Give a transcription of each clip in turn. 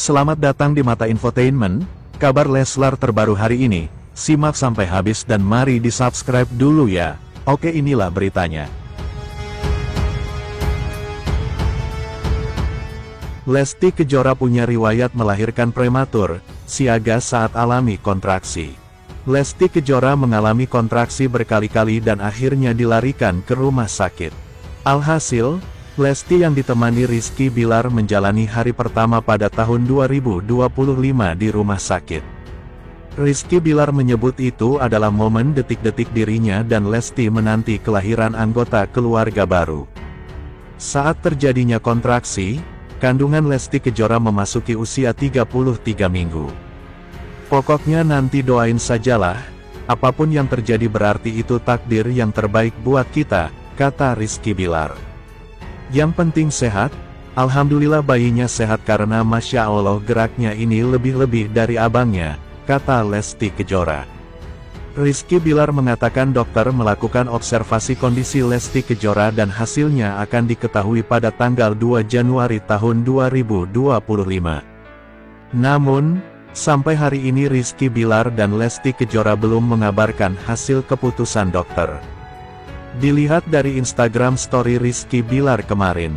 Selamat datang di Mata Infotainment, kabar Leslar terbaru hari ini. Simak sampai habis dan mari di-subscribe dulu ya. Oke, inilah beritanya. Lesti Kejora punya riwayat melahirkan prematur, siaga saat alami kontraksi. Lesti Kejora mengalami kontraksi berkali-kali dan akhirnya dilarikan ke rumah sakit. Alhasil, Lesti yang ditemani Rizky Bilar menjalani hari pertama pada tahun 2025 di rumah sakit. Rizky Bilar menyebut itu adalah momen detik-detik dirinya dan Lesti menanti kelahiran anggota keluarga baru. Saat terjadinya kontraksi, kandungan Lesti Kejora memasuki usia 33 minggu. Pokoknya nanti doain sajalah, apapun yang terjadi berarti itu takdir yang terbaik buat kita, kata Rizky Bilar. Yang penting sehat, alhamdulillah bayinya sehat karena Masya Allah geraknya ini lebih-lebih dari abangnya, kata Lesti Kejora. Rizky Bilar mengatakan dokter melakukan observasi kondisi Lesti Kejora dan hasilnya akan diketahui pada tanggal 2 Januari tahun 2025. Namun, sampai hari ini Rizky Bilar dan Lesti Kejora belum mengabarkan hasil keputusan dokter. Dilihat dari Instagram story Rizky Bilar kemarin,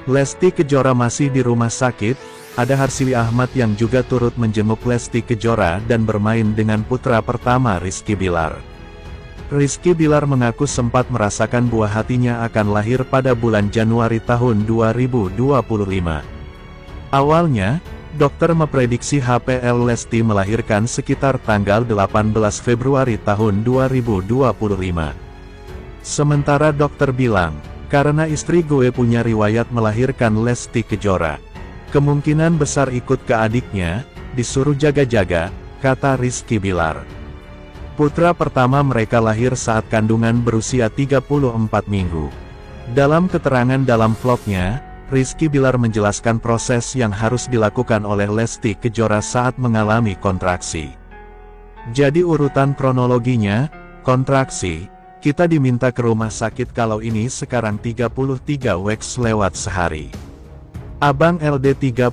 Lesti Kejora masih di rumah sakit. Ada Harsili Ahmad yang juga turut menjenguk Lesti Kejora dan bermain dengan putra pertama Rizky Bilar. Rizky Bilar mengaku sempat merasakan buah hatinya akan lahir pada bulan Januari tahun 2025. Awalnya, dokter memprediksi HPL Lesti melahirkan sekitar tanggal 18 Februari tahun 2025. Sementara dokter bilang, karena istri gue punya riwayat melahirkan Lesti Kejora, kemungkinan besar ikut ke adiknya, disuruh jaga-jaga, kata Rizky Bilar. Putra pertama mereka lahir saat kandungan berusia 34 minggu. Dalam keterangan dalam vlognya, Rizky Bilar menjelaskan proses yang harus dilakukan oleh Lesti Kejora saat mengalami kontraksi. Jadi urutan kronologinya, kontraksi, kita diminta ke rumah sakit kalau ini sekarang 33 weeks lewat sehari. Abang LD 34.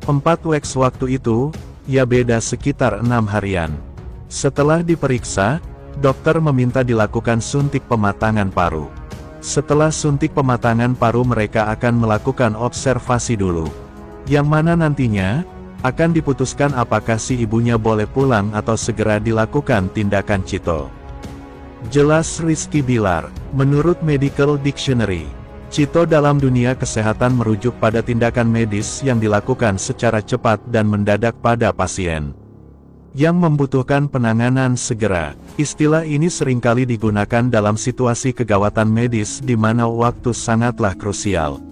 4 weeks waktu itu, ya beda sekitar 6 harian. Setelah diperiksa, dokter meminta dilakukan suntik pematangan paru. Setelah suntik pematangan paru mereka akan melakukan observasi dulu. Yang mana nantinya, akan diputuskan apakah si ibunya boleh pulang atau segera dilakukan tindakan cito. Jelas Rizky Bilar, menurut Medical Dictionary, cito dalam dunia kesehatan merujuk pada tindakan medis yang dilakukan secara cepat dan mendadak pada pasien yang membutuhkan penanganan segera. Istilah ini seringkali digunakan dalam situasi kegawatan medis di mana waktu sangatlah krusial.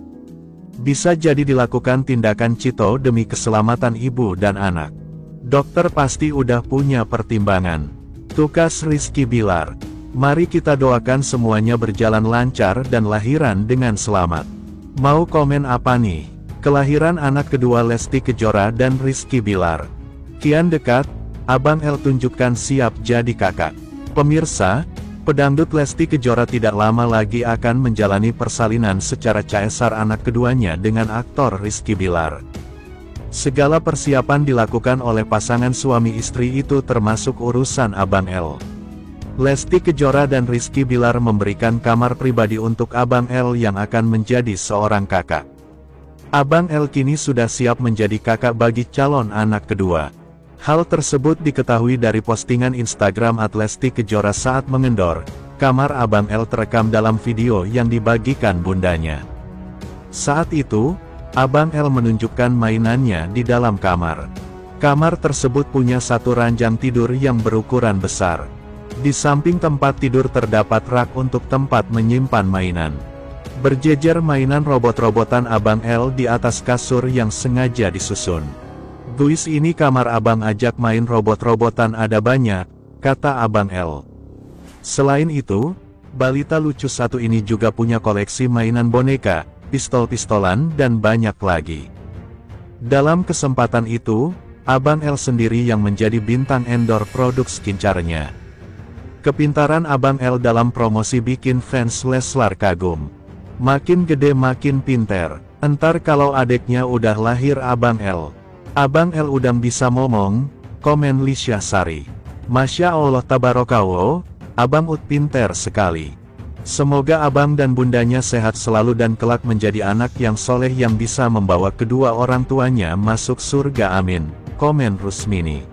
Bisa jadi dilakukan tindakan cito demi keselamatan ibu dan anak. Dokter pasti udah punya pertimbangan, tukas Rizky Bilar. Mari kita doakan semuanya berjalan lancar dan lahiran dengan selamat. Mau komen apa nih? Kelahiran anak kedua Lesti Kejora dan Rizky Bilar kian dekat, Abang L tunjukkan siap jadi kakak. Pemirsa, pedangdut Lesti Kejora tidak lama lagi akan menjalani persalinan secara caesar anak keduanya dengan aktor Rizky Bilar. Segala persiapan dilakukan oleh pasangan suami istri itu termasuk urusan Abang L. Lesti Kejora dan Rizky Bilar memberikan kamar pribadi untuk Abang L yang akan menjadi seorang kakak. Abang L kini sudah siap menjadi kakak bagi calon anak kedua. Hal tersebut diketahui dari postingan Instagram @Lesti Kejora saat mengendor. Kamar Abang L terekam dalam video yang dibagikan bundanya. Saat itu, Abang L menunjukkan mainannya di dalam kamar. Kamar tersebut punya satu ranjang tidur yang berukuran besar. Di samping tempat tidur terdapat rak untuk tempat menyimpan mainan. Berjejer mainan robot-robotan Abang L di atas kasur yang sengaja disusun. Guys, ini kamar abang, ajak main robot-robotan ada banyak, kata Abang L. Selain itu, balita lucu satu ini juga punya koleksi mainan boneka, pistol-pistolan dan banyak lagi. Dalam kesempatan itu, Abang L sendiri yang menjadi bintang endor produk skincare-nya. Kepintaran Abang L dalam promosi bikin fans Leslar kagum. Makin gede makin pinter. Entar kalau adeknya udah lahir Abang L. Abang L udah bisa ngomong, komen Lisya Sari. Masya Allah tabarakallah, Abang Ut pinter sekali. Semoga abang dan bundanya sehat selalu dan kelak menjadi anak yang soleh yang bisa membawa kedua orang tuanya masuk surga amin, komen Rusmini.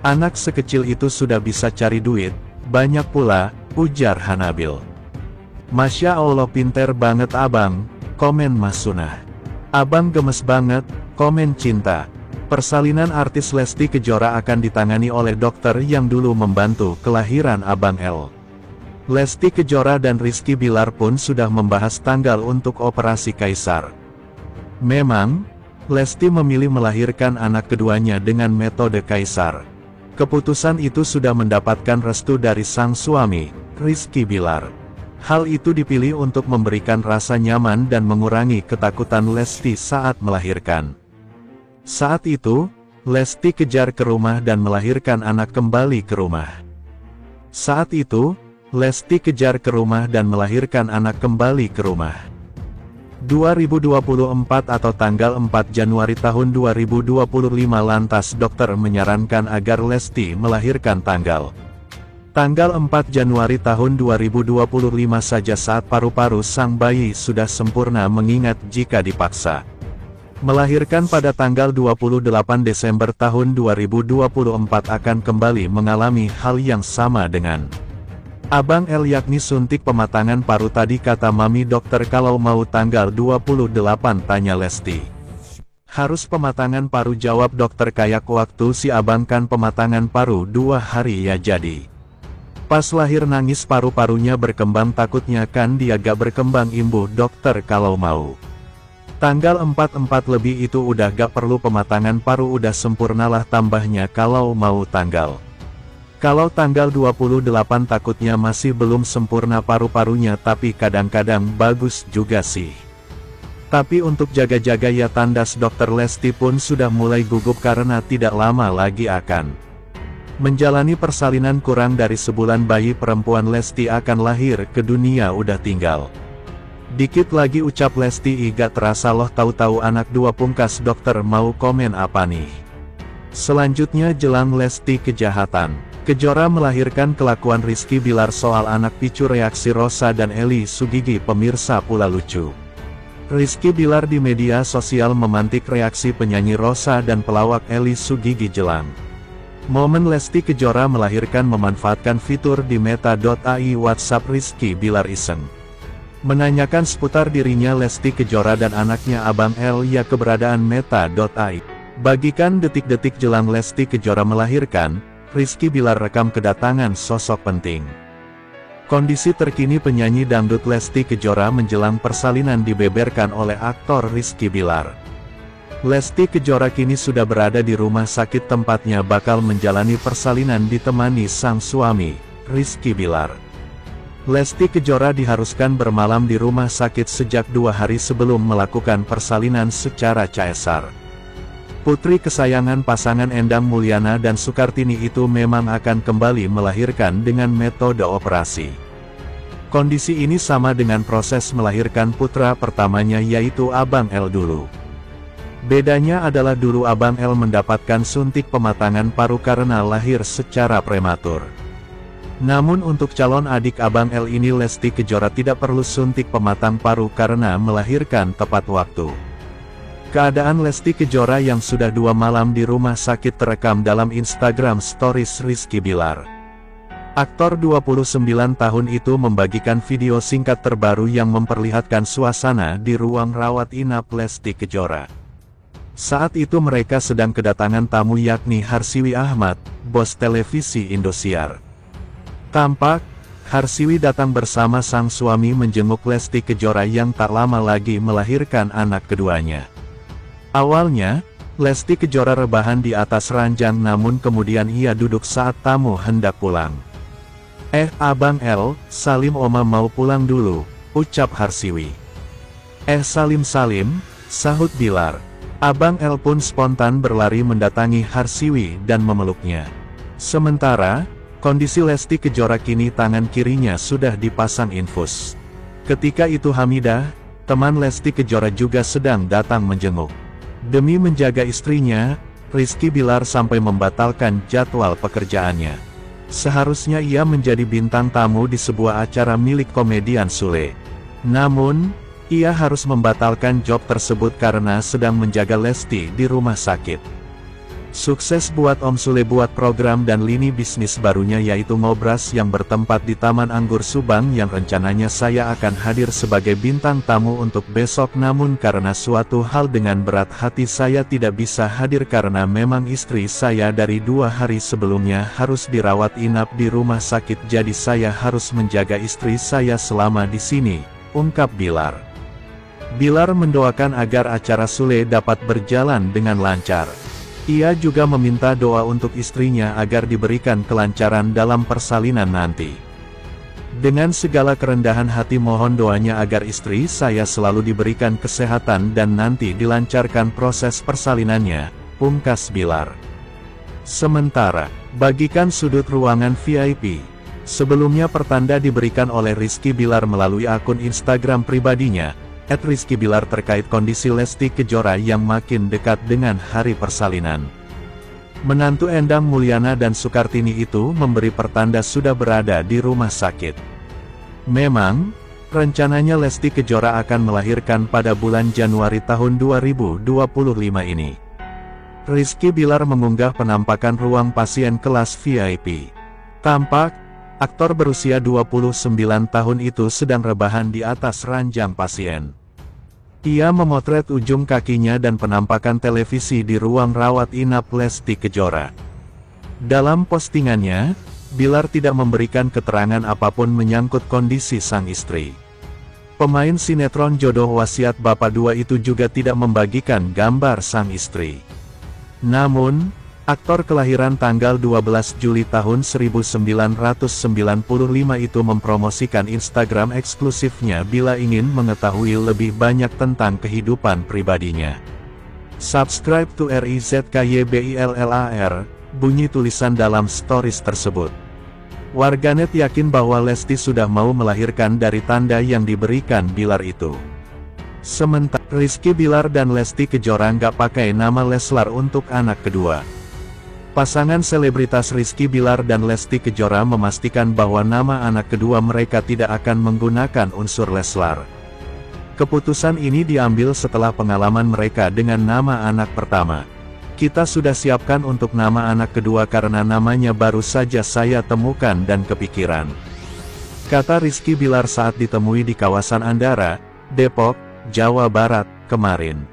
Anak sekecil itu sudah bisa cari duit, banyak pula, ujar Hanabil. Masya Allah pinter banget abang, komen Mas Sunah. Abang gemes banget, komen Cinta. Persalinan artis Lesti Kejora akan ditangani oleh dokter yang dulu membantu kelahiran Abang L. Lesti Kejora dan Rizky Bilar pun sudah membahas tanggal untuk operasi kaisar. Memang, Lesti memilih melahirkan anak keduanya dengan metode kaisar. Keputusan itu sudah mendapatkan restu dari sang suami, Rizky Bilar. Hal itu dipilih untuk memberikan rasa nyaman dan mengurangi ketakutan Lesti saat melahirkan. Saat itu, Lesti kejar ke rumah dan melahirkan anak kembali ke rumah. Saat itu, Lesti kejar ke rumah dan melahirkan anak kembali ke rumah. 2024 atau tanggal 4 Januari tahun 2025 lantas dokter menyarankan agar Lesti melahirkan tanggal 4 Januari tahun 2025 saja saat paru-paru sang bayi sudah sempurna mengingat jika dipaksa melahirkan pada tanggal 28 Desember tahun 2024 akan kembali mengalami hal yang sama dengan Abang L yakni suntik pematangan paru tadi kata mami dokter kalau mau tanggal 28 tanya Lesti. Harus pematangan paru jawab dokter kayak waktu si abang kan pematangan paru 2 hari ya jadi. Pas lahir nangis paru-parunya berkembang takutnya kan dia gak berkembang imbuh dokter kalau mau. Tanggal 44 lebih itu udah gak perlu pematangan paru udah sempurnalah tambahnya kalau mau tanggal. Kalau tanggal 28 takutnya masih belum sempurna paru-parunya tapi kadang-kadang bagus juga sih. Tapi untuk jaga-jaga ya tandas dokter Lesti pun sudah mulai gugup karena tidak lama lagi akan menjalani persalinan kurang dari sebulan bayi perempuan Lesti akan lahir ke dunia udah tinggal dikit lagi ucap Lesti gak terasa loh tahu-tahu anak dua pungkas dokter mau komen apa nih. Selanjutnya jelang Lesti kejahatan. Kejora melahirkan kelakuan Rizky Bilar soal anak picu reaksi Rosa dan Eli Sugigi pemirsa pula lucu. Rizky Bilar di media sosial memantik reaksi penyanyi Rosa dan pelawak Eli Sugigi jelang momen Lesti Kejora melahirkan memanfaatkan fitur di meta.ai WhatsApp Rizky Bilar iseng menanyakan seputar dirinya Lesti Kejora dan anaknya Abang L ya keberadaan meta.ai. Bagikan detik-detik jelang Lesti Kejora melahirkan, Rizky Bilar rekam kedatangan sosok penting. Kondisi terkini penyanyi dangdut Lesti Kejora menjelang persalinan dibeberkan oleh aktor Rizky Bilar. Lesti Kejora kini sudah berada di rumah sakit tempatnya bakal menjalani persalinan ditemani sang suami, Rizky Bilar. Lesti Kejora diharuskan bermalam di rumah sakit sejak 2 hari sebelum melakukan persalinan secara caesar. Putri kesayangan pasangan Endang Mulyana dan Sukartini itu memang akan kembali melahirkan dengan metode operasi. Kondisi ini sama dengan proses melahirkan putra pertamanya yaitu Abang L dulu. Bedanya adalah dulu Abang L mendapatkan suntik pematangan paru karena lahir secara prematur. Namun untuk calon adik Abang L ini Lesti Kejora tidak perlu suntik pematang paru karena melahirkan tepat waktu. Keadaan Lesti Kejora yang sudah 2 malam di rumah sakit terekam dalam Instagram Stories Rizky Bilar. Aktor 29 tahun itu membagikan video singkat terbaru yang memperlihatkan suasana di ruang rawat inap Lesti Kejora. Saat itu mereka sedang kedatangan tamu yakni Harsiwi Ahmad, bos televisi Indosiar. Tampak, Harsiwi datang bersama sang suami menjenguk Lesti Kejora yang tak lama lagi melahirkan anak keduanya. Awalnya, Lesti Kejora rebahan di atas ranjang namun kemudian ia duduk saat tamu hendak pulang. Abang L, Salim Oma mau pulang dulu, ucap Harsiwi. Salim, sahut Bilar. Abang L pun spontan berlari mendatangi Harsiwi dan memeluknya. Sementara, kondisi Lesti Kejora kini tangan kirinya sudah dipasang infus. Ketika itu Hamidah, teman Lesti Kejora juga sedang datang menjenguk. Demi menjaga istrinya, Rizky Bilar sampai membatalkan jadwal pekerjaannya. Seharusnya ia menjadi bintang tamu di sebuah acara milik komedian Sule. Namun, ia harus membatalkan job tersebut karena sedang menjaga Lesti di rumah sakit. Sukses buat Om Sule buat program dan lini bisnis barunya yaitu Ngobras yang bertempat di Taman Anggur Subang yang rencananya saya akan hadir sebagai bintang tamu untuk besok, namun karena suatu hal dengan berat hati saya tidak bisa hadir karena memang istri saya dari 2 hari sebelumnya harus dirawat inap di rumah sakit, jadi saya harus menjaga istri saya selama di sini, ungkap Bilar. Bilar mendoakan agar acara Sule dapat berjalan dengan lancar. Ia juga meminta doa untuk istrinya agar diberikan kelancaran dalam persalinan nanti. Dengan segala kerendahan hati mohon doanya agar istri saya selalu diberikan kesehatan dan nanti dilancarkan proses persalinannya, pungkas Bilar. Sementara, bagikan sudut ruangan VIP. Sebelumnya pertanda diberikan oleh Rizky Bilar melalui akun Instagram pribadinya, @rizkybilar terkait kondisi Lesti Kejora yang makin dekat dengan hari persalinan. Menantu Endang Mulyana dan Sukartini itu memberi pertanda sudah berada di rumah sakit. Memang, rencananya Lesti Kejora akan melahirkan pada bulan Januari tahun 2025 ini. Rizky Bilar mengunggah penampakan ruang pasien kelas VIP. Tampak, aktor berusia 29 tahun itu sedang rebahan di atas ranjang pasien. Ia memotret ujung kakinya dan penampakan televisi di ruang rawat inap Lesti Kejora. Dalam postingannya, Bilar tidak memberikan keterangan apapun menyangkut kondisi sang istri. Pemain sinetron Jodoh Wasiat Bapak 2 itu juga tidak membagikan gambar sang istri. Namun, aktor kelahiran tanggal 12 Juli tahun 1995 itu mempromosikan Instagram eksklusifnya bila ingin mengetahui lebih banyak tentang kehidupan pribadinya. Subscribe to RIZKYBILLAR, bunyi tulisan dalam stories tersebut. Warganet yakin bahwa Lesti sudah mau melahirkan dari tanda yang diberikan Bilar itu. Sementara Rizky Bilar dan Lesti Kejora nggak pakai nama Leslar untuk anak kedua. Pasangan selebritas Rizky Bilar dan Lesti Kejora memastikan bahwa nama anak kedua mereka tidak akan menggunakan unsur Leslar. Keputusan ini diambil setelah pengalaman mereka dengan nama anak pertama. Kita sudah siapkan untuk nama anak kedua karena namanya baru saja saya temukan dan kepikiran, kata Rizky Bilar saat ditemui di kawasan Andara, Depok, Jawa Barat, kemarin.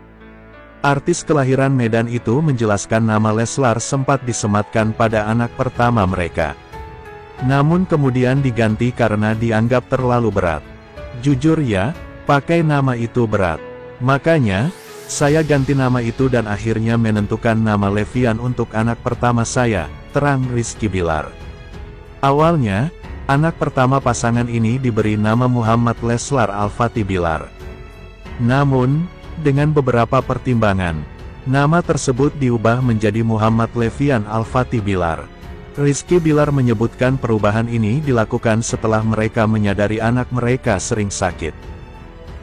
Artis kelahiran Medan itu menjelaskan nama Leslar sempat disematkan pada anak pertama mereka. Namun kemudian diganti karena dianggap terlalu berat. Jujur ya, pakai nama itu berat. Makanya, saya ganti nama itu dan akhirnya menentukan nama Levian untuk anak pertama saya, terang Rizky Bilar. Awalnya, anak pertama pasangan ini diberi nama Muhammad Leslar Al-Fatih Bilar. Namun, dengan beberapa pertimbangan, nama tersebut diubah menjadi Muhammad Levian Al-Fatih Bilar. Rizky Bilar menyebutkan perubahan ini dilakukan setelah mereka menyadari anak mereka sering sakit.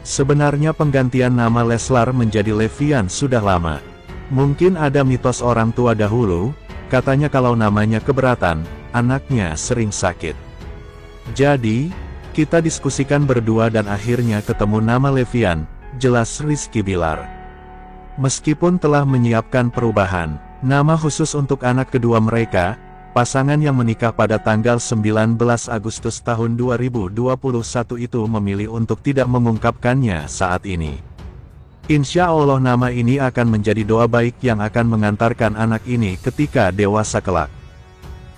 Sebenarnya penggantian nama Leslar menjadi Levian sudah lama. Mungkin ada mitos orang tua dahulu, katanya kalau namanya keberatan, anaknya sering sakit. Jadi, kita diskusikan berdua dan akhirnya ketemu nama Levian, jelas Rizky Bilar. Meskipun telah menyiapkan perubahan nama khusus untuk anak kedua mereka, pasangan yang menikah pada tanggal 19 Agustus tahun 2021 itu memilih untuk tidak mengungkapkannya saat ini. Insya Allah nama ini akan menjadi doa baik yang akan mengantarkan anak ini ketika dewasa kelak.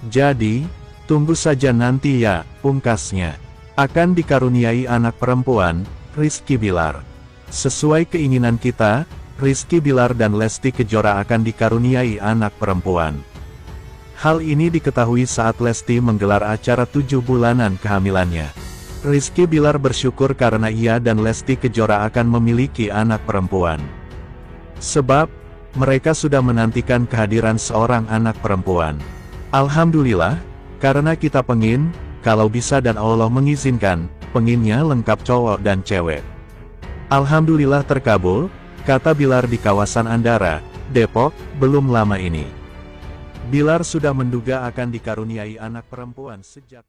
Jadi, tunggu saja nanti ya, pungkasnya. Akan dikaruniai anak perempuan, Rizky Bilar. Sesuai keinginan kita, Rizky Bilar dan Lesti Kejora akan dikaruniai anak perempuan. Hal ini diketahui saat Lesti menggelar acara 7 bulanan kehamilannya. Rizky Bilar bersyukur karena ia dan Lesti Kejora akan memiliki anak perempuan. Sebab, mereka sudah menantikan kehadiran seorang anak perempuan. Alhamdulillah, karena kita pengin, kalau bisa dan Allah mengizinkan, penginnya lengkap cowok dan cewek. Alhamdulillah terkabul, kata Bilar di kawasan Andara, Depok, belum lama ini. Bilar sudah menduga akan dikaruniai anak perempuan sejak